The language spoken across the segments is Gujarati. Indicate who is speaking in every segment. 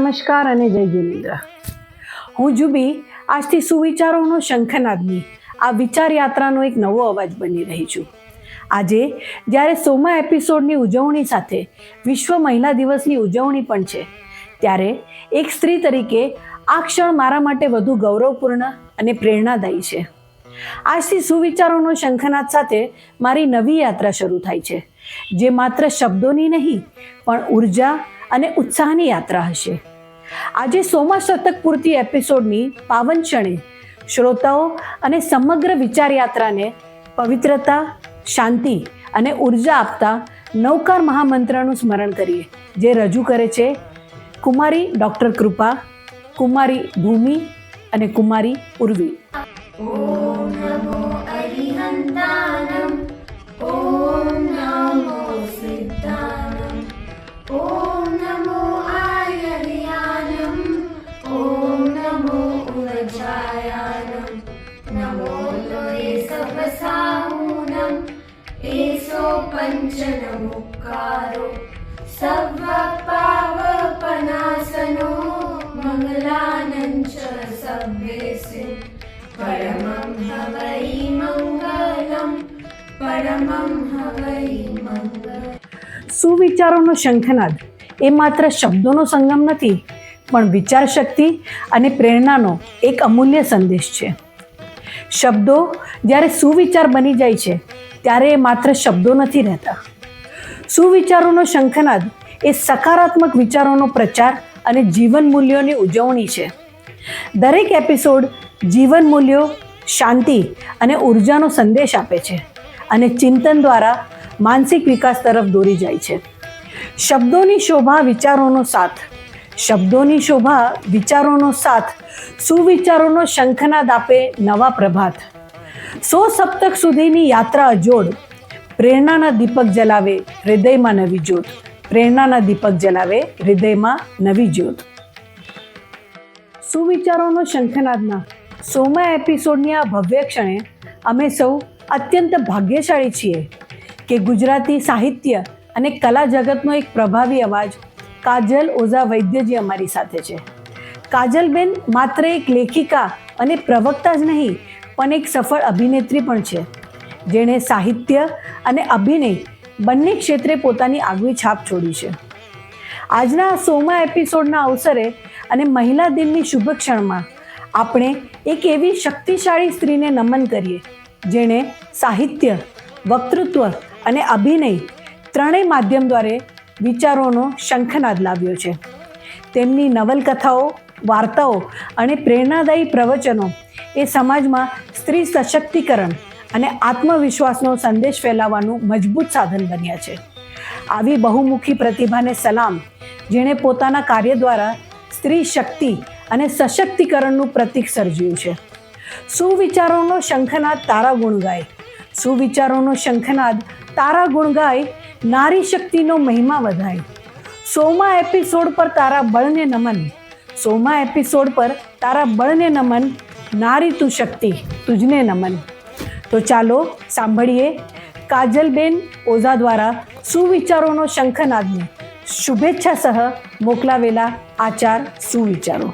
Speaker 1: નમસ્કાર અને જય જિનેન્દ્ર. હું જુબી આજથી સુવિચારોનો શંખનાદની આ વિચાર યાત્રાનો એક નવો અવાજ બની રહી છું. આજે જ્યારે 100મા એપિસોડની ઉજવણી સાથે વિશ્વ મહિલા દિવસની ઉજવણી પણ છે, ત્યારે એક સ્ત્રી તરીકે આ ક્ષણ મારા માટે વધુ ગૌરવપૂર્ણ અને પ્રેરણાદાયી છે. આજથી સુવિચારોનો શંખનાદ સાથે મારી નવી યાત્રા શરૂ થાય છે, જે માત્ર શબ્દોની નહીં પણ ઉર્જા અને ઉત્સાહની યાત્રા હશે. આજે 100મા શતક પૂર્તિ એપિસોડની પાવન ક્ષણે શ્રોતાઓ અને સમગ્ર વિચાર યાત્રાને પવિત્રતા, શાંતિ અને ઉર્જા આપતા નવકાર મહામંત્રનું સ્મરણ કરીએ, જે રજૂ કરે છે કુમારી ડૉક્ટર કૃપા, કુમારી ભૂમિ અને કુમારી ઉર્વી.
Speaker 2: ઓમ નમો અરિહંતાનમ, ઓમ નમો સિદ્ધાનમ, ઓમ નમો આયર્યાનમ, ઓમ નમો ઉર્જાયાનમ, નમો લોય સપસાહૂનમ, એસો પંચનમુક્કારો સર્વ પાવપનાસનો મંગલાનંચ સભ્યેસે પરમં હવૈ મંગલમ, પરમં હવૈ મંગલમ.
Speaker 1: સુવિચારોનો શંખનાદ એ માત્ર શબ્દોનો સંગમ નથી, પણ વિચાર શક્તિ અને પ્રેરણાનો એક અમૂલ્ય સંદેશ છે. શબ્દો જ્યારે સુવિચાર બની જાય છે, ત્યારે એ માત્ર શબ્દો નથી રહેતા. સુવિચારોનો શંખનાદ એ સકારાત્મક વિચારોનો પ્રચાર અને જીવન મૂલ્યોની ઉજવણી છે. દરેક એપિસોડ જીવન મૂલ્યો, શાંતિ અને ઉર્જાનો સંદેશ આપે છે અને ચિંતન દ્વારા માનસિક વિકાસ તરફ દોરી જાય છે. શબ્દોની શોભા વિચારોનો સાથ, શબ્દોની શોભા વિચારોનો સાથ, સુવિચારોનો શંખનાદ આપે નવા પ્રભાત. 100 સપ્તક સુધીની યાત્રા અજોડ, પ્રેરણાના દીપક જલાવે હૃદયમાં નવી જ્યોત, પ્રેરણાના દીપક જલાવે હૃદયમાં નવી જ્યોત. સુવિચારોનો શંખનાદના 100મા એપિસોડની આ ભવ્ય ક્ષણે અમે સૌ અત્યંત ભાગ્યશાળી છીએ કે ગુજરાતી સાહિત્ય અને કલા જગતનો એક પ્રભાવી અવાજ કાજલ ઓઝા વૈદ્યજી અમારી સાથે છે. કાજલબેન માત્ર એક લેખિકા અને પ્રવક્તા જ નહીં, પણ એક સફળ અભિનેત્રી પણ છે, જેણે સાહિત્ય અને અભિનય બંને ક્ષેત્રે પોતાની આગવી છાપ છોડી છે. આજના 100મા એપિસોડના અવસરે અને મહિલા દિનની શુભ ક્ષણમાં આપણે એક એવી શક્તિશાળી સ્ત્રીને નમન કરીએ, જેણે સાહિત્ય, વક્તૃત્વ અને અભિનય ત્રણેય માધ્યમ દ્વારા વિચારોનો શંખનાદ લાવ્યો છે. તેમની નવલકથાઓ, વાર્તાઓ અને પ્રેરણાદાયી પ્રવચનો એ સમાજમાં સ્ત્રી સશક્તિકરણ અને આત્મવિશ્વાસનો સંદેશ ફેલાવવાનું મજબૂત સાધન બન્યા છે. આવી બહુમુખી પ્રતિભાને સલામ, જેણે પોતાના કાર્ય દ્વારા સ્ત્રી શક્તિ અને સશક્તિકરણનું પ્રતીક સર્જ્યું છે. સુવિચારોનો શંખનાદ તારા ગુણ ગાય, સુવિચારોનો શંખનાદ તારા ગુણ ગાય, નારી શક્તિનો મહિમા વધાય. 100મા એપિસોડ પર તારા બળને નમન, 100મા એપિસોડ પર તારા બળને નમન, નારી તું શક્તિ તુજને નમન. તો ચાલો સાંભળીએ કાજલબેન ઓઝા દ્વારા સુવિચારોનો શંખનાદને શુભેચ્છા સહ મોકલાવેલા આચાર સુવિચારો.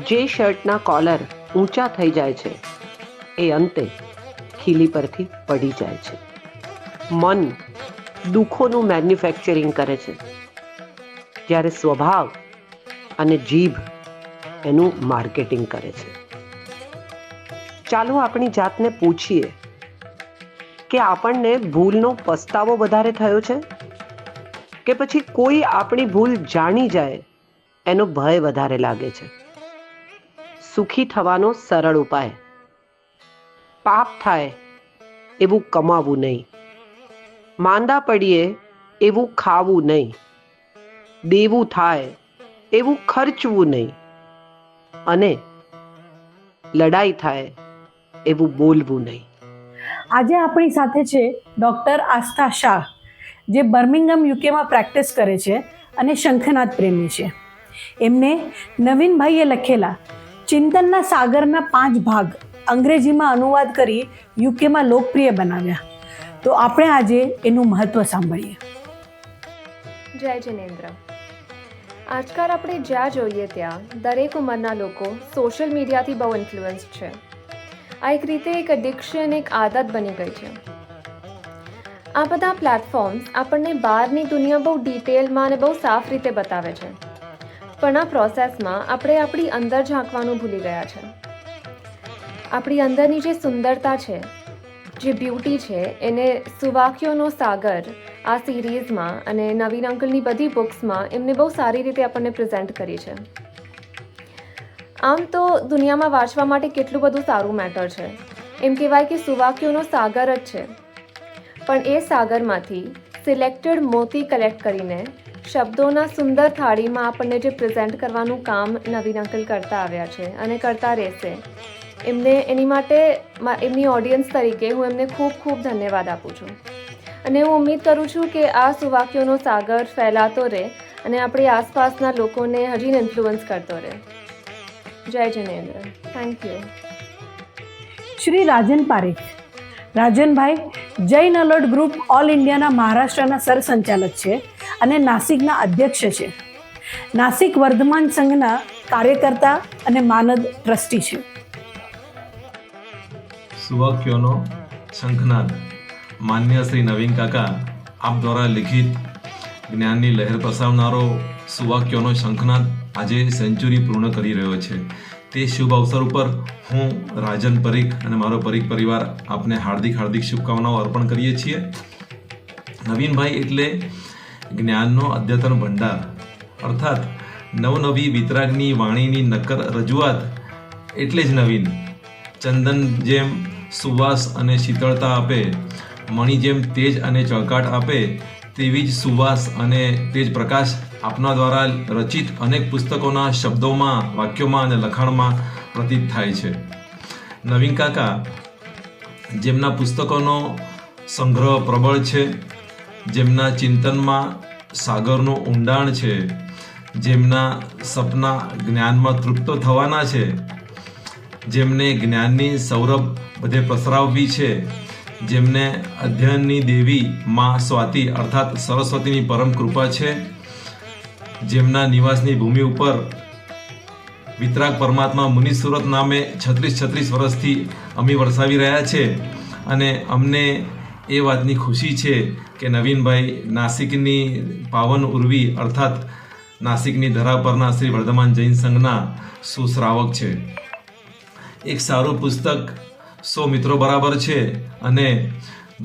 Speaker 3: જે શર્ટના કોલર ઊંચા થઈ જાય છે, એ અંતે ખીલી પરથી પડી જાય છે. મન દુઃખોનું મેન્યુફેક્ચરિંગ કરે છે, જ્યારે સ્વભાવ અને જીભ એનું માર્કેટિંગ કરે છે. ચાલો આપણી જાતને પૂછીએ કે આપણને ભૂલનો પસ્તાવો વધારે થયો છે, કે પછી કોઈ આપણી ભૂલ જાણી જાય એનો ભય વધારે લાગે છે. સુખી થવાનો સરળ ઉપાય: પાપ થાય એવું કમાવું નહીં, માંદા પડીએ એવું ખાવું નહીં, દેવું થાય એવું ખર્ચવું નહીં, અને લડાઈ થાય એવું બોલવું નહીં.
Speaker 1: આજે આપણી સાથે છે ડૉક્ટર આસ્થા શાહ, જે બર્મિંગહામ યુકેમાં પ્રેક્ટિસ કરે છે અને શંખનાદ પ્રેમી છે. એમને નવીનભાઈએ લખેલા ચિંતનના સાગરના 5 ભાગ અંગ્રેજીમાં અનુવાદ કરી યુકેમાં લોકપ્રિય બનાવ્યા. તો આપણે આજે એનું મહત્ત્વ સાંભળીએ.
Speaker 4: જય જિનેન્દ્ર. આજકાલ આપણે જ્યાં જોઈએ ત્યાં દરેક ઉંમરના લોકો સોશિયલ મીડિયાથી બહુ ઇન્ફ્લુઅન્સ્ડ છે. આ એક રીતે એક એડિક્શન, એક આદત બની ગઈ છે. આ બધા પ્લેટફોર્મ્સ આપણને બહારની દુનિયા બહુ ડિટેલમાં અને બહુ સાફ રીતે બતાવે છે, પણ આ પ્રોસેસમાં આપણે આપણી અંદર ઝાંકવાનું ભૂલી ગયા છે. આપણી અંદરની જે સુંદરતા છે, જે બ્યુટી છે, એને સુવાક્યોનો સાગર આ સિરીઝમાં અને નવીન અંકલની બધી બુક્સમાં એમને બહુ સારી રીતે આપણને પ્રેઝન્ટ કરી છે. આમ તો દુનિયામાં વાંચવા માટે કેટલું બધું સારું મેટર છે. એમ કહેવાય કે સુવાક્યોનો સાગર જ છે, પણ એ સાગરમાંથી સિલેક્ટેડ મોતી કલેક્ટ કરીને શબ્દોના સુંદર થાળીમાં આપણને જે પ્રેઝન્ટ કરવાનું કામ નવીન અંકલ કરતા આવ્યા છે અને કરતા રહેશે, એમને એની માટે એમની ઓડિયન્સ તરીકે હું એમને ખૂબ ખૂબ ધન્યવાદ આપું છું. અને હું ઉમ્મીદ કરું છું કે આ સુવાક્યોનો સાગર ફેલાતો રહે અને આપણી આસપાસના લોકોને હજી ઇન્ફ્લુઅન્સ કરતો રહે. જય Jinendra. Thank you.
Speaker 1: Shri Rajan Parekh. રાજનભાઈ Jain alert group all ઇન્ડિયાના મહારાષ્ટ્રના સરસંચાલક છે અને નાસિકના અધ્યક્ષ છે. નાસિક વર્ધમાન સંઘના કાર્યકર્તા અને માનદ ટ્રસ્ટી છે.
Speaker 5: સુવાક્યોનો શંખનાદ. માન્ય શ્રી નવીન કાકા આપ દ્વારા લિખિત જ્ઞાનની લહેર પ્રસાવનારો સુવાક્યોનો શંખનાદ આજે સેન્ચુરી પૂર્ણ કરી રહ્યો છે. તે શુભ અવસર ઉપર હું રાજન પરીખ અને મારો પરીખ પરિવાર આપને હાર્દિક શુભકામનાઓ અર્પણ કરીએ છીએ. નવીનભાઈ એટલે જ્ઞાનનો અદ્યતન ભંડાર, અર્થાત નવનવી વિતરાગની વાણીની નક્કર રજૂઆત એટલે જ નવીન. ચંદન જેમ સુવાસ અને શીતળતા આપે, મણિ જેમ તેજ અને ચળકાટ આપે, તેવી જ સુવાસ અને તેજ પ્રકાશ આપના દ્વારા રચિત અનેક પુસ્તકોના શબ્દોમાં, વાક્યોમાં અને લખાણમાં પ્રતીત થાય છે. નવીન કાકા જેમના પુસ્તકોનો સંગ્રહ પ્રબળ છે, જેમના ચિંતનમાં સાગરનું ઊંડાણ છે, જેમના સપના જ્ઞાનમાં તૃપ્ત થવાના છે, જેમને જ્ઞાનની સૌરભ બધે પ્રસરાવવી છે, જેમને અધ્યયનની દેવી માં સ્વાતિ અર્થાત સરસ્વતીની પરમ કૃપા છે, જેમના નિવાસની ભૂમિ ઉપર વિતરાગ પરમાત્મા મુનિસુરત નામે 36 વર્ષથી અમી વરસાવી રહ્યા છે. અને અમને એ વાતની ખુશી છે કે નવીનભાઈ નાસિકની પાવન ઉર્વી અર્થાત નાસિકની ધરા પરના શ્રી વર્ધમાન જૈન સંઘના સુશ્રાવક છે. એક સારું પુસ્તક 100 મિત્રો બરાબર છે અને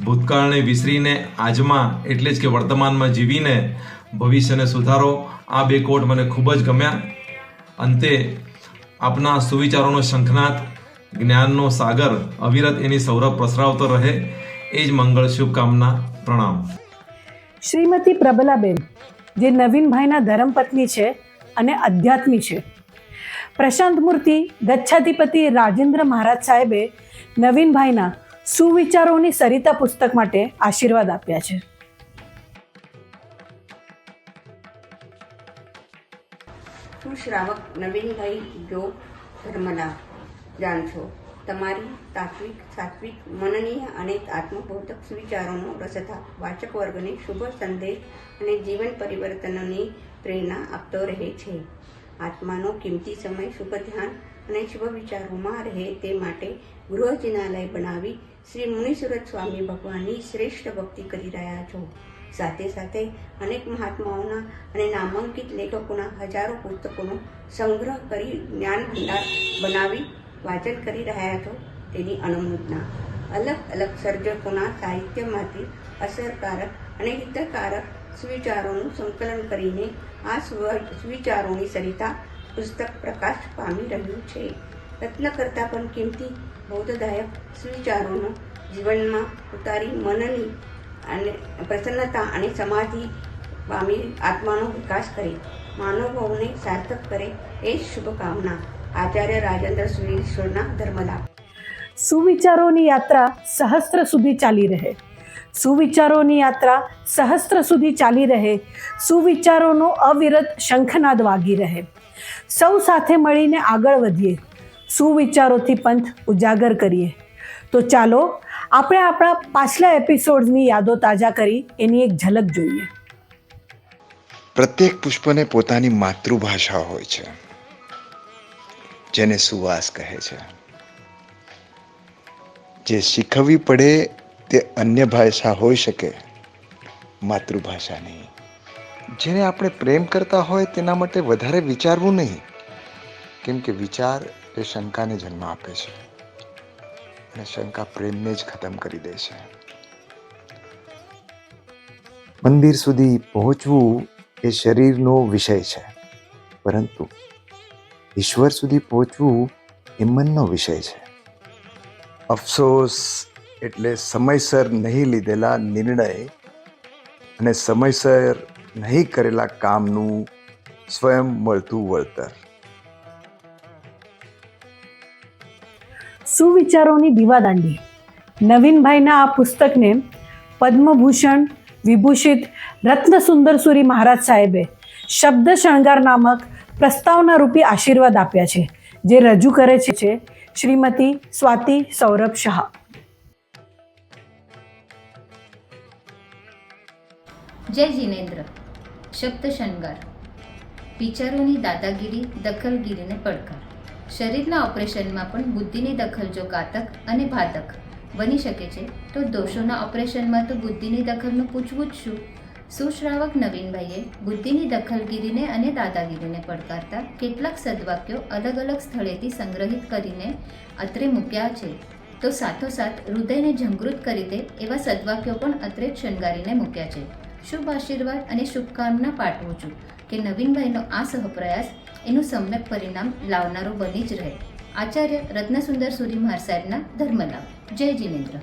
Speaker 5: ભૂતકાળને વિસરીને આજમાં એટલે જ કે વર્તમાનમાં જીવીને ભવિષ્યને સુધારો, આ બે કોટ મને ખૂબ જ ગમ્યા. અંતે આપના સુવિચારોનો શંખનાદ, જ્ઞાનનો સાગર અવિરત એની સૌરભ પ્રસરાવતો રહે, એ જ મંગળ શુભકામના. પ્રણામ.
Speaker 1: શ્રીમતી પ્રબલાબેન જે નવીનભાઈના ધર્મપત્ની છે અને અધ્યાત્મી છે. પ્રશાંત મૂર્તિ ગચ્છાધિપતિ રાજેન્દ્ર મહારાજ સાહેબે નવીનભાઈના સુવિચારોની સરિતા પુસ્તક માટે આશીર્વાદ આપ્યા છે.
Speaker 6: હું શ્રાવક નવીનભાઈ જો ધર્મલા જાણ છો. તમારી તાત્વિક, સાત્વિક, મનનીય અને આત્મબોધક સુવિચારોનો રસથા વાચક વર્ગને શુભ સંદેશ અને જીવન પરિવર્તનની પ્રેરણા આપતો રહે છે. આત્માનો કિંમતી સમય શુભ ધ્યાન અને શુભ વિચારોમાં રહે તે માટે ગૃહ જિનાલય બનાવી શ્રી મુનિસુરત સ્વામી ભગવાનની શ્રેષ્ઠ ભક્તિ કરી રહ્યા છો. સાથે સાથે અનેક મહાત્માઓના અને નામાંકિત લેખકોના હજારો પુસ્તકોનો સંગ્રહ કરી જ્ઞાન ભંડાર બનાવી વાંચન કરી રહ્યા છો. તેની અનુમોદના. અલગ અલગ સર્જકોના સાહિત્યમાંથી અસરકારક અને હિતકારક સુવિચારોનું સંકલન કરીને આ સુવિચારોની સરિતા પુસ્તક પ્રકાશ પામી રહ્યું છે. રત્ન કરતાં પણ કિંમતી બૌદ્ધદાયક સુવિચારોનો જીવનમાં ઉતારી મનની અને પ્રસન્નતા અને સમાધિ પામી આત્માનો વિકાસ કરે, માનવભાવને સાર્થક કરે, એ શુભકામના. આચાર્ય રાજેન્દ્ર સુરેશ્વરના ધર્મલા.
Speaker 1: સુવિચારોની યાત્રા સહસ્ત્ર સુધી ચાલી રહે. સુવિચારોની યાત્રા સહસ્ત્ર સુધી ચાલી રહે. સુવિચારોનો અવિરત શંખનાદ વાગી રહે. સૌ સાથે મળીને આગળ વધીએ, સુવિચારોથી પંથ ઉજાગર કરીએ. તો ચાલો આપણે આપણા પાછલા એપિસોડ્સની યાદો તાજા કરી એની એક ઝલક જોઈએ.
Speaker 7: પ્રત્યેક પુષ્પને પોતાની માતૃભાષા હોય છે, જેને સુવાસ કહે છે. જે શીખવવી પડે તે અન્ય ભાષા હોઈ શકે, માતૃભાષા નહીં. જેને આપણે પ્રેમ કરતા હોય તેના માટે વધારે વિચારવું નહીં, કેમ કે વિચાર એ શંકાને જન્મ આપે છે અને શંકા પ્રેમને જ ખતમ કરી દે છે. મંદિર સુધી પહોંચવું એ શરીરનો વિષય છે, પરંતુ ઈશ્વર સુધી પહોંચવું એ મનનો વિષય છે. અફસોસ એટલે સમયસર નહીં લીધેલા નિર્ણય અને સમયસર નહીં કરેલા કામનું સ્વયં મળતું વળતર.
Speaker 1: સુવિચારોની દીવાદાંડી નવીનભાઈના આ પુસ્તકને પદ્મભૂષણ વિભૂષિત રત્નસુંદરસુરી મહારાજ સાહેબે શબ્દ શણગાર નામક પ્રસ્તાવના રૂપી આશીર્વાદ આપ્યા છે, જે રજૂ કરે છે શ્રીમતી સ્વાતિ સૌરભ શાહ.
Speaker 2: જય જિનેન્દ્ર. શબ્દ શણગાર. વિચારોની દાદાગીરી, દખલગીરીને પડકાર. શરીરના ઓપરેશનમાં પણ બુદ્ધિની દખલ જો ઘાતક અને બાધક બની શકે છે, તો દોષોના ઓપરેશનમાં તો બુદ્ધિની દખલનું પૂછવું જ શું? સુશ્રાવક નવીનભાઈએ બુદ્ધિની દખલગીરીને અને દાદાગીરીને પડકારતા કેટલાક સદવાક્યો અલગ અલગ સ્થળેથી સંગ્રહિત કરીને અત્રે મૂક્યા છે, તો સાથોસાથ હૃદયને ઝંકૃત કરી દે એવા સદવાક્યો પણ અત્રે જ શણગારીને મૂક્યા છે. શુભ આશીર્વાદ અને શુભકામના પાઠવું છું કે નવીનભાઈનો આ સહપ્રયાસ એનું સમ્યક પરિણામ લાવનારો બની જ રહે. આચાર્ય રત્નસુંદર સુરી મહારાજ સાહેબના ધર્મલાભ. જય જિનેન્દ્ર.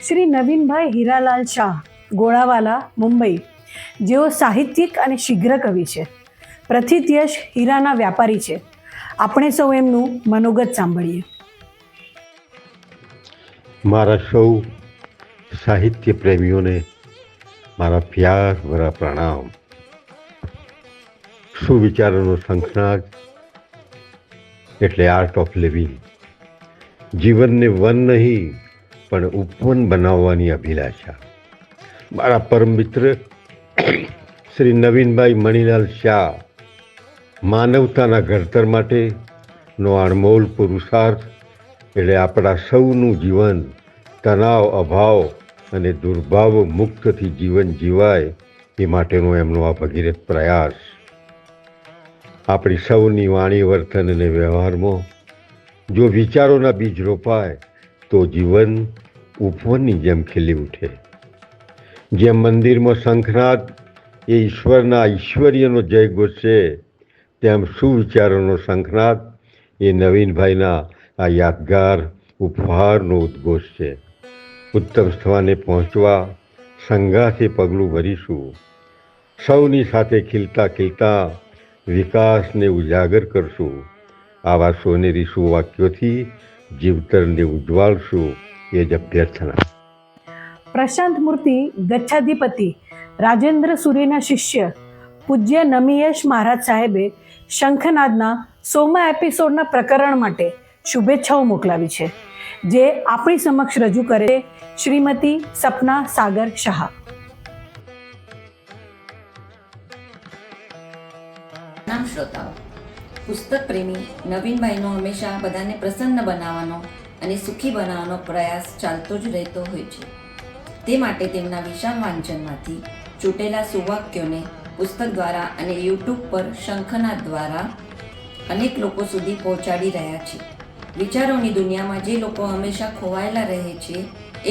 Speaker 1: શ્રી નવીનભાઈ હીરાલાલ શાહ, ગોળાવાલા, મુંબઈ, જેઓ સાહિત્યિક અને શીઘ્ર કવિ છે. પ્રથિતયશ હીરાના વ્યાપારી છે. આપણે સૌ એમનું મનોગત સાંભળીએ.
Speaker 8: મારા સૌ સાહિત્ય પ્રેમીઓને મારા પ્યારભરા પ્રણામ. સુવિચારોનો શંખનાદ એટલે આર્ટ ઓફ લિવિંગ. જીવનને વન નહીં પણ ઉપવન બનાવવાની અભિલાષા. મારા પરમ મિત્ર શ્રી નવીનભાઈ મણિલાલ શાહ માનવતાના ઘડતર માટેનો અણમોલ પુરુષાર્થ એટલે આપણા સૌનું જીવન તણાવ, અભાવ અને દુર્ભાવ મુક્તથી જીવન જીવાય એ માટેનો એમનો આ ભગીરથ પ્રયાસ આપણી સૌની વાણી, વર્તન અને વ્યવહારમાં જો વિચારોના બીજ રોપાય તો જીવન ઉપવનની જેમ ખીલી ઉઠે. જેમ મંદિરમાં શંખનાદ એ ઈશ્વરના ઐશ્વર્યનો જયઘોષ છે, તેમ સુવિચારોનો શંખનાદ એ નવીનભાઈના આ યાદગાર ઉપહારનો ઉદ્ઘોષ છે. ઉત્તમ સ્થાને પહોંચવા સંગાથે પગલું ભરીશું. સૌની સાથે ખીલતા ખીલતા વિકાસને ઉજાગર કરશું. આવા સોનેરી સુવાક્યોથી જીવતરને ઉજ્જવાળશું એ જ અભ્યર્થના.
Speaker 1: પ્રશાંત મૂર્તિ ગચ્છાધિપતિ રાજેન્દ્ર સુરીના શિષ્ય પૂજ્ય નમિયેશ મહારાજ સાહેબે શંખનાદના 100મા એપિસોડના પ્રકરણ માટે શુભેચ્છાઓ મોકલાવી છે, જે આપણી સમક્ષ રજૂ કરે છે શ્રીમતી સપના સાગર શાહ.
Speaker 9: નામ શ્રોતાઓ, પુસ્તક પ્રેમી નવીનભાઈનો હંમેશા બધાને પ્રસન્ન બનાવવાનો અને સુખી બનાવવાનો પ્રયાસ ચાલતો જ રહેતો હોય છે. તે માટે તેમના વિશાળ વાંચનમાંથી ચૂંટેલા સુવાક્યોને પુસ્તક દ્વારા અને યુટ્યુબ પર શંખનાદ દ્વારા અનેક લોકો સુધી પહોંચાડી રહ્યા છે. વિચારોની દુનિયામાં જે લોકો હંમેશા ખોવાયેલા રહે છે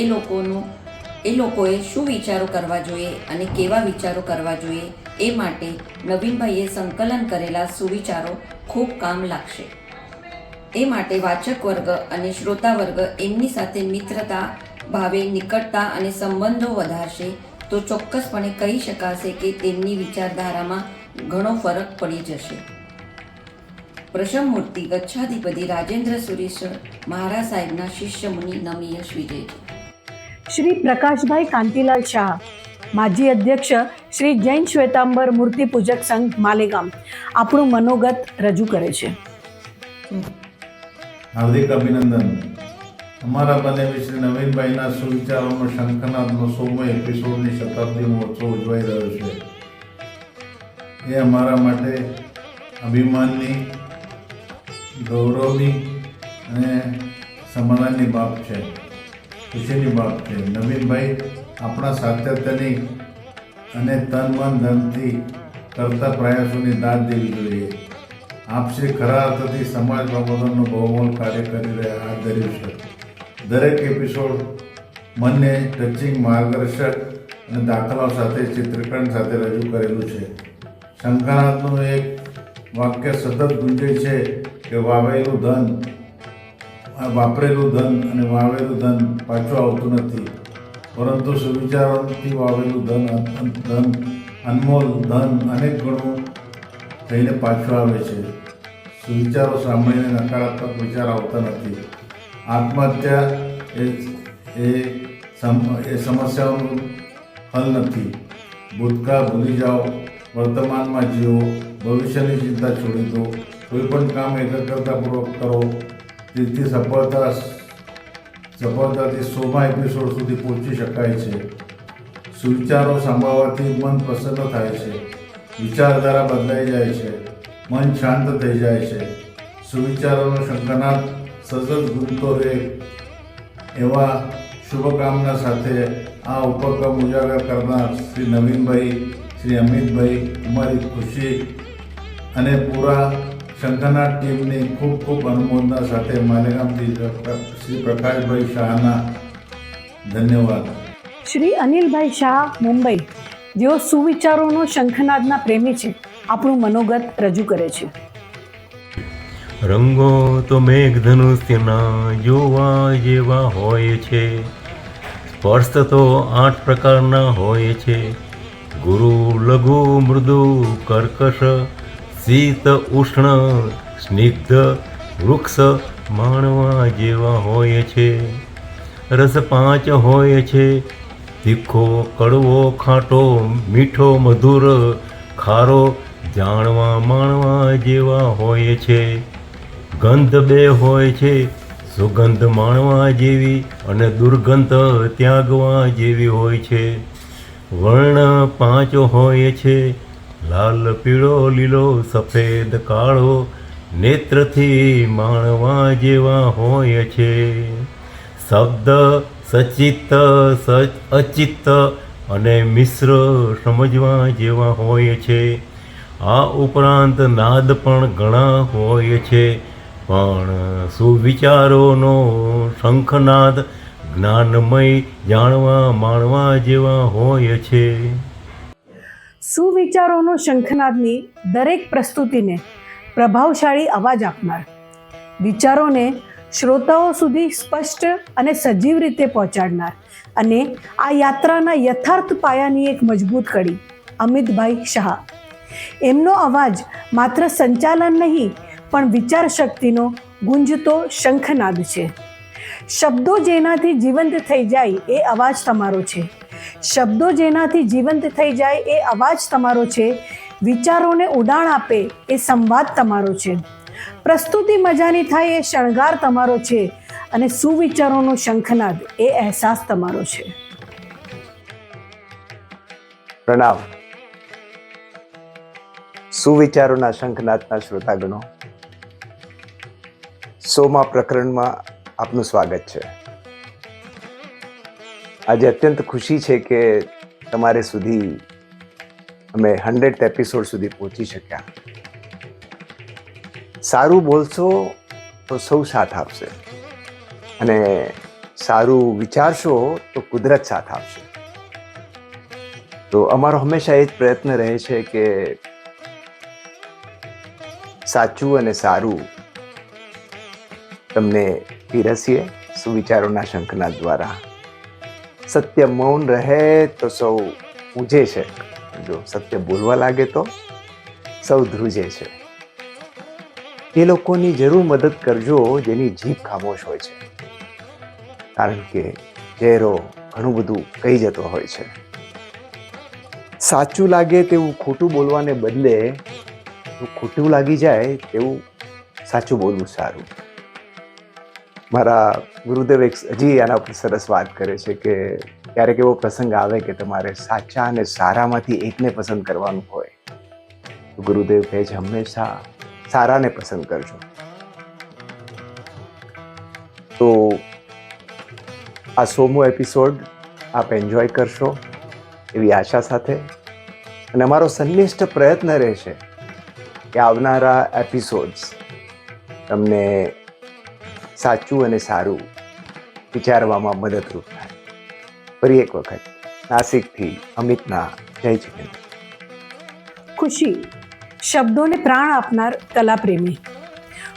Speaker 9: એ લોકોએ શું વિચારો કરવા જોઈએ અને કેવા વિચારો કરવા જોઈએ એ માટે નવીનભાઈએ સંકલન કરેલા સુવિચારો ખૂબ કામ લાગશે. એ માટે વાચક વર્ગ અને શ્રોતા વર્ગ એમની સાથે મિત્રતા ભાવે નિકટતા અને સંબંધો વધારશે તો ચોક્કસપણે કહી શકાશે કે તેમની વિચારધારામાં ઘણો ફરક પડી જશે. પ્રશમ મૂર્તિ ગચ્છાધિપતિ રાજેન્દ્ર સુરી મહારાજ સાહેબના શિષ્ય મુનિ નમિયેશ વિજયજી.
Speaker 1: શ્રી પ્રકાશભાઈ કાંતિલાલ શાહ, માજી અધ્યક્ષ શ્રી જૈન શ્વેતાંબર મૂર્તિ પૂજક સંઘ માલેગામ, આપણું મનોગત રજૂ કરે છે.
Speaker 10: હાર્દિક અભિનંદન. અમારા બંને શ્રી નવીનભાઈના સુવિચારોનો શંખનાદનો 100મો એપિસોડની શતાબ્દી મહોત્સવ ઉજવાઈ રહ્યો છે. એ અમારા માટે અભિમાનની, ગૌરવની અને સમાધાનની બાબ છે, ખુશીની બાબ છે. નવીનભાઈ આપણા સાતત્યની અને તન મન ધનથી કરતા પ્રયાસોની દાદ દેવી જોઈએ. આપશ્રી ખરા અર્થથી સમાજ પ્રબોધનનું બહુમોલ કાર્ય કરી હાથ ધર્યું છે. દરેક એપિસોડ મનને ટચિંગ, માર્ગદર્શક અને દાખલાઓ સાથે, ચિત્રકરણ સાથે રજૂ કરેલું છે. શંખનાદનું એક વાક્ય સતત ગુંજે છે કે વાપરેલું ધન અને વાવેલું ધન પાછું આવતું નથી, પરંતુ સુવિચારોથી વાવેલું ધન અનમોલ ધન અનેક ગણું થઈને પાછું આવે છે. સુવિચારો સાંભળીને નકારાત્મક વિચાર આવતા નથી. આત્મહત્યા એ સમસ્યાઓનું હલ નથી. ભૂતકાળ ભૂલી જાઓ, વર્તમાનમાં જીવો, ભવિષ્યની ચિંતા છોડી દો. કોઈ પણ કામ એકાગ્રતાપૂર્વક કરો. તેથી સફળતાથી 100મા એપિસોડ સુધી પહોંચી શકાય છે. સુવિચારો સાંભળવાથી મન પ્રસન્ન થાય છે, વિચારધારા બદલાઈ જાય છે, મન શાંત થઈ જાય છે. સુવિચારોનો શંખનાદ સતત ગુંજતો રહે એવા શુભકામના સાથે આ ઉપક્રમ ઉજાગર કરનાર શ્રી નવીનભાઈ, શ્રી અમિતભાઈ, અમારી ખુશી અને પૂરા શંખનાદ ટીમની ખૂબ ખૂબ અનુમોદના સાથે માલેગામથી શ્રી પ્રકાશભાઈ શાહના ધન્યવાદ.
Speaker 1: શ્રી અનિલભાઈ શાહ, મુંબઈ, જેઓ સુવિચારોનો શંખનાદના પ્રેમી છે, આપણું મનોગત રજૂ કરે છે.
Speaker 11: રંગો તો મેઘધનુષ્યના જોવા જેવા હોય છે, સ્પર્શ તો 8 પ્રકારના હોય છે. ગુરુ, લઘુ, મૃદુ, કર્કશ, શીત, ઉષ્ણ, સ્નિગ્ધ, વૃક્ષ માણવા જેવા હોય છે. રસ 5 હોય છે, તીખો, કડવો, ખાટો, મીઠો, મધુર, ખારો જાણવા માણવા જેવા હોય છે. ગંધ 2 હોય છે, સુગંધ માણવા જેવી અને દુર્ગંધ ત્યાગવા જેવી હોય છે. વર્ણ 5 હોય છે, લાલ, પીળો, લીલો, સફેદ, કાળો, નેત્રથી માણવા જેવા હોય છે. શબ્દ સચિત્ત, અચિત્ત અને મિશ્ર સમજવા જેવા હોય છે. આ ઉપરાંત નાદ પણ ઘણા હોય છે, પણ સુવિચારોનો શંખનાદ જ્ઞાનમય, જાણવા માણવા જેવા હોય છે.
Speaker 1: સુવિચારોનો શંખનાદની દરેક પ્રસ્તુતિને પ્રભાવશાળી અવાજ આપનાર, વિચારોને શ્રોતાઓ સુધી સ્પષ્ટ અને સજીવ રીતે પહોંચાડનાર અને આ યાત્રાના યથાર્થ પાયાની એક મજબૂત કડી અમિતભાઈ શાહ. એમનો અવાજ માત્ર સંચાલન નહીં પણ વિચાર શક્તિનો ગુંજતો શંખનાદ છે. શબ્દો જેનાથી જીવંત થઈ જાય એ અવાજ તમારો છે. શબ્દો જેનાથી જીવંત થઈ જાય એ અવાજ તમારો છે. વિચારોને ઉડાણ આપે એ સંવાદ તમારો છે. પ્રસ્તુતિ મજાની થાય એ શણગાર તમારો છે અને સુવિચારોનો શંખનાદ એ અહેસાસ તમારો છે.
Speaker 12: પ્રણામ. સુવિચારોના શંખનાદના શ્રોતાગણો, 100મા પ્રકરણમાં આપનું સ્વાગત છે. આજે અત્યંત ખુશી છે કે તમારે સુધી અમે 100th એપિસોડ સુધી પહોંચી શક્યા. સારું બોલશો તો સૌ સાથ આપશે અને સારું વિચારશો તો કુદરત સાથ આપશે. તો અમારો હંમેશા એ જ પ્રયત્ન રહે છે કે સાચું અને સારું તમને પીરસીએ સુવિચારોના શંખનાદ દ્વારા. સત્ય મૌન રહે તો સૌ પૂજે છે, જો સત્ય બોલવા લાગે તો સૌ ધ્રુજે છે. એ લોકોની જરૂર મદદ કરજો જેની જીભ ખામોશ હોય છે, કારણ કે ચહેરો ઘણું બધું કહી જતો હોય છે. સાચું લાગે તેવું ખોટું બોલવાને બદલે ખોટું લાગી જાય તેવું સાચું બોલવું સારું. મારા ગુરુદેવ હજી આના પર સરસ વાત કરે છે કે ક્યારેક એવો પ્રસંગ આવે કે તમારે સાચા અને સારામાંથી એકને પસંદ કરવાનું હોય, ગુરુદેવ કહે છે હંમેશા સારાને પસંદ કરજો. તો આ 100મો એપિસોડ આપ એન્જોય કરશો એવી આશા સાથે, અને અમારો સનિષ્ઠ પ્રયત્ન રહેશે કે આવનારા એપિસોડ્સ તમને સાચું અને સારું વિચારવામાં મદદરૂપ થાય. ફરી એક વખત નાસિકથી અમિતના જય જીનેન્દ્ર.
Speaker 1: ખુશી શબ્દોને પ્રાણ આપનાર કલાપ્રેમી.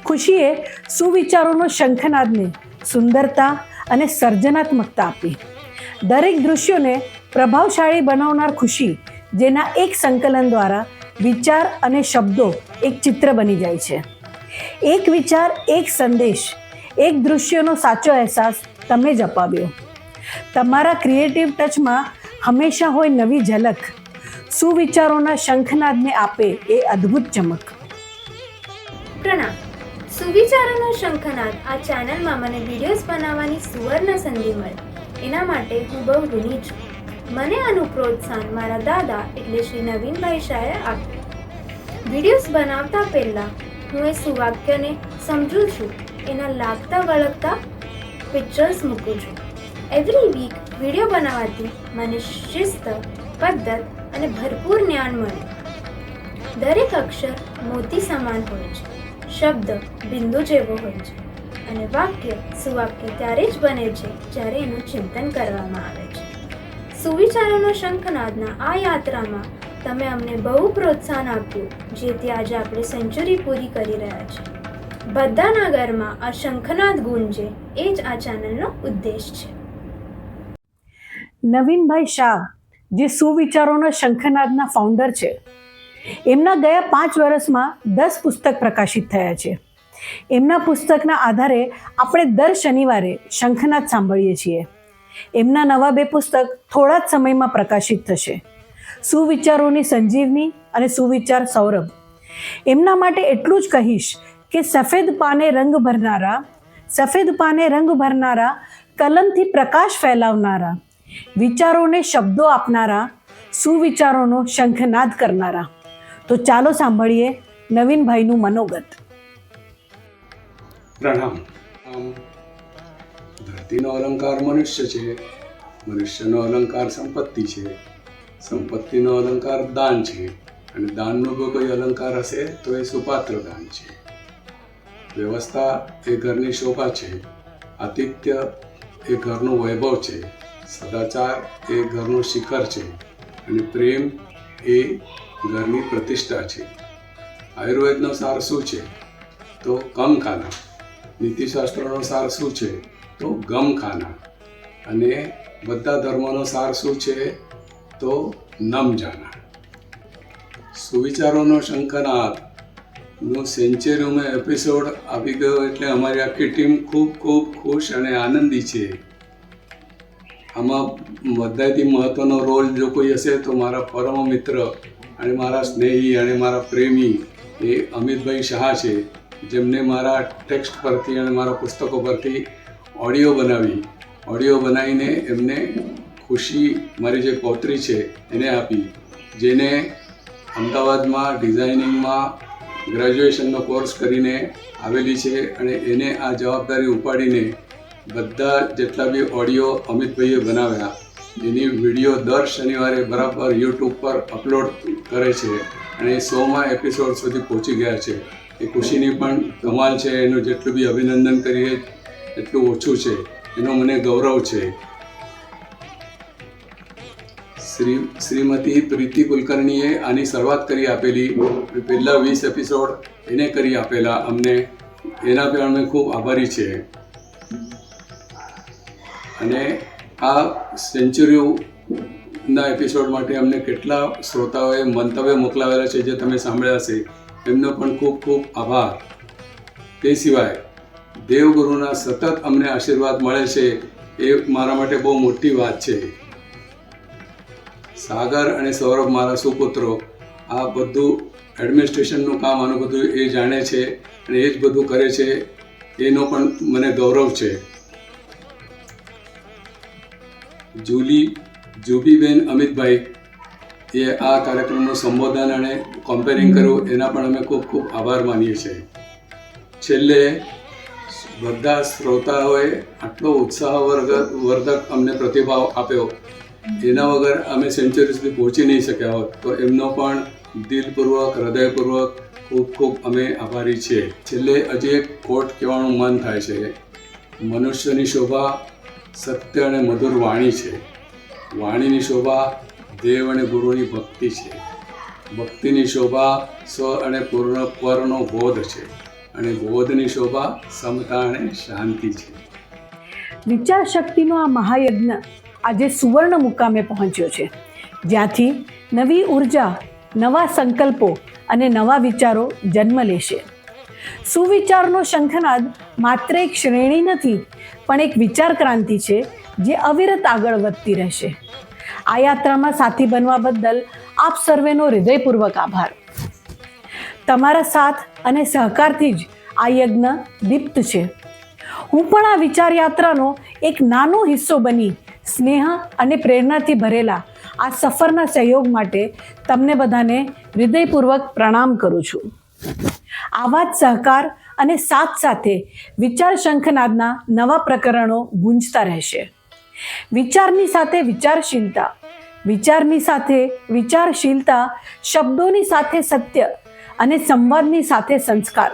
Speaker 1: ખુશીએ સુવિચારોનો શંખનાદને સુંદરતા અને સર્જનાત્મકતા આપી. દરેક દૃશ્યોને પ્રભાવશાળી બનાવનાર ખુશી, જેના એક સંકલન દ્વારા વિચાર અને શબ્દો એક ચિત્ર બની જાય છે. એક વિચાર, એક સંદેશ, એક દૃશ્યનો સાચો અહેસાસ તમે જ અપાવ્યો. તમારા ક્રિએટિવ ટચમાં હંમેશા હોય નવી ઝલક. સુવિચારોના શંખનાદને આપે એ અદ્ભુત ચમક.
Speaker 13: પ્રણામ. સુવિચારોનો શંખનાદ આ ચેનલમાં મને વિડીયોઝ બનાવવાની સુવર્ણ સંધિ મળી, એના માટે હું બહુ ઋણી છું. મને આનું પ્રોત્સાહન મારા દાદા એટલે શ્રી નવીનભાઈ શાહે આપ્યું. વિડીયોઝ બનાવતા પહેલાં હું એ સુવાક્યને સમજું છું, એના લાગતા વળગતા પિક્ચર્સ મૂકું છું. એવરી વીક વિડીયો બનાવવાથી મને શિસ્ત, પદ્ધત અને ભરપૂર જ્ઞાન મળ્યું. દરેક અક્ષર મોતી સમાન હોય છે, શબ્દ બિંદુ જેવો હોય છે, અને વાક્ય સુવાક્ય ત્યારે જ બને છે જ્યારે એનું ચિંતન કરવામાં આવે છે. સુવિચારોનો શંખનાદના આ યાત્રામાં તમે અમને બહુ પ્રોત્સાહન આપ્યું, જેથી આજે આપણે સેન્ચુરી પૂરી કરી રહ્યા છીએ. બધાના ઘરમાં આ શંખનાદ ગુંજે એ જ આ ચેનલનો ઉદ્દેશ છે.
Speaker 1: નવીનભાઈ શાહ, જે સુવિચારોના શંખનાદના ફાઉન્ડર છે, એમના ગયા 5 વર્ષમાં 10 પુસ્તક પ્રકાશિત થયા છે. એમના પુસ્તકના આધારે આપણે દર શનિવારે શંખનાદ સાંભળીએ છીએ. એમના નવા 2 પુસ્તક થોડા જ સમયમાં પ્રકાશિત થશે, સુવિચારોની સંજીવની અને સુવિચાર સૌરભ. એમના માટે એટલું જ કહીશ કે સફેદ પાને રંગ ભરનારા, કલમથી પ્રકાશ ફેલાવનારા, વિચારોને શબ્દો આપનારા, સુવિચારોનો શંખનાદ કરનારા. તો ચાલો સાંભળીએ નવીનભાઈનું મનોગત.
Speaker 14: પ્રણામ. ધરતીનો અલંકાર મનુષ્ય છે, મનુષ્યનો અલંકાર સંપત્તિ છે, સંપત્તિનો અલંકાર દાન છે, અને દાનનો કોઈ અલંકાર હશે તો એ સુપાત્ર દાન છે. વ્યવસ્થા એ ઘરની શોભા છે, આતિથ્ય એ ઘરનું વૈભવ છે, સદાચાર એ ઘરનું શિખર છે, અને પ્રેમ એ ઘરની પ્રતિષ્ઠા છે. આયુર્વેદનો સાર શું છે તો કમ ખાના. નીતિશાસ્ત્રોનો સાર શું છે તો ગમ ખાના. અને બધા ધર્મોનો સાર શું છે તો નમ જાના. સુવિચારોનો શંખનાદનું સેન્ચુરીમાં એપિસોડ આવી ગયો એટલે અમારી આખી ટીમ ખૂબ ખૂબ ખુશ અને આનંદી છે. આમાં બધાથી મહત્ત્વનો રોલ જો કોઈ હશે તો મારા પરમ મિત્ર અને મારા સ્નેહી અને મારા પ્રેમી એ અમિતભાઈ શાહ છે, જેમને મારા ટેક્સ્ટ પરથી અને મારા પુસ્તકો પરથી ઓડિયો બનાવીને એમને ખુશી, મારી જે પૌત્રી છે એને આપી, જેને અમદાવાદમાં ડિઝાઇનિંગમાં ગ્રેજ્યુએશનનો કોર્સ કરીને આવેલી છે, અને એને આ જવાબદારી ઉપાડીને બધા જેટલા બી ઓડિયો અમિતભાઈએ બનાવ્યા એની વિડીયો દર શનિવારે બરાબર યુટ્યુબ પર અપલોડ કરે છે, અને 100મા એપિસોડ સુધી પહોંચી ગયા છે. એ ખુશીની પણ કમાલ છે. એનું જેટલું બી અભિનંદન કરીએ એટલું ઓછું છે. એનો મને ગૌરવ છે. શ્રીમતી પ્રીતિ કુલકર્ણીએ આની શરૂઆત કરી આપેલી, પહેલા 20 એપિસોડ એને કરી આપેલા અમને, એના પણ અમે ખૂબ આભારી છે. અને આ સેન્ચુરીના એપિસોડ માટે અમને કેટલા શ્રોતાઓએ મંતવ્ય મોકલાવેલા છે જે તમે સાંભળ્યા હશે, એમનો પણ ખૂબ ખૂબ આભાર. તે સિવાય દેવગુરુના સતત અમને આશીર્વાદ મળે છે એ મારા માટે બહુ મોટી વાત છે. સાગર અને સૌરભ મારા સુપુત્રો આ બધું એડમિનિસ્ટ્રેશનનું કામ, આનું બધું એ જાણે છે અને એ જ બધું કરે છે, એનો પણ મને ગૌરવ છે. જુબીબેન અમિતભાઈ એ આ કાર્યક્રમનું સંબોધન અને કમ્પેરિંગ કર્યું એના પણ અમે ખૂબ ખૂબ આભાર માનીએ છીએ. છેલ્લે બધા શ્રોતાઓએ આટલો ઉત્સાહવર્ધક અમને પ્રતિભાવ આપ્યો, એના વગર અમે સેન્ચુરી સુધી પહોંચી નહીં શક્યા હોત. તો એમનો પણ દિલપૂર્વક હૃદયપૂર્વક ખૂબ ખૂબ અમે આભારી છીએ. છેલ્લે હજી એક કોટ કહેવાનું મન થાય છે, મનુષ્યની શોભા સત્ય અને મધુર વાણી છે, વાણીની શોભા દેવ અને ગુરુની ભક્તિ છે, ભક્તિની શોભા સ્વ અને પરનો બોધ છે, અને બોધની શોભા સમતા અને શાંતિ છે.
Speaker 1: વિચાર શક્તિનો આ મહાયજ્ઞ આજે સુવર્ણ મુકામે પહોંચ્યો છે, જ્યાંથી નવી ઉર્જા, નવા સંકલ્પો અને નવા વિચારો જન્મ લેશે. સુવિચારનો શંખનાદ માત્ર એક શ્રેણી નથી, પણ એક વિચાર ક્રાંતિ છે જે અવિરત આગળ વધતી રહેશે. આ યાત્રામાં સાથી બનવા બદલ આપ સર્વેનો હૃદયપૂર્વક આભાર. તમારા સાથ અને સહકારથી જ આ યજ્ઞ દીપ્ત છે. હું પણ આ વિચાર યાત્રાનો એક નાનો હિસ્સો બની સ્નેહ અને પ્રેરણાથી ભરેલા આ સફરના સહયોગ માટે તમને બધાને હૃદયપૂર્વક પ્રણામ કરું છું. આવા જ સહકાર અને સાથ સાથે વિચાર શંખનાદના નવા પ્રકરણો ગુંજતા રહેશે. વિચારની સાથે વિચારશીલતા, વિચારની સાથે વિચારશીલતા, શબ્દોની સાથે સત્ય અને સંવાદની સાથે સંસ્કાર.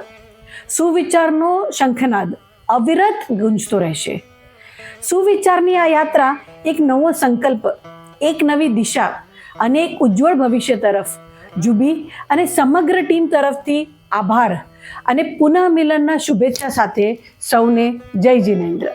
Speaker 1: સુવિચારનો શંખનાદ અવિરત ગુંજતો રહેશે. સુવિચારની આ યાત્રા એક નવો સંકલ્પ, એક નવી દિશા અને એક ઉજ્જવળ ભવિષ્ય તરફ. જુબી અને સમગ્ર ટીમ તરફથી આભાર અને પુનઃ મિલનના શુભેચ્છા સાથે સૌને જય જિનેન્દ્ર.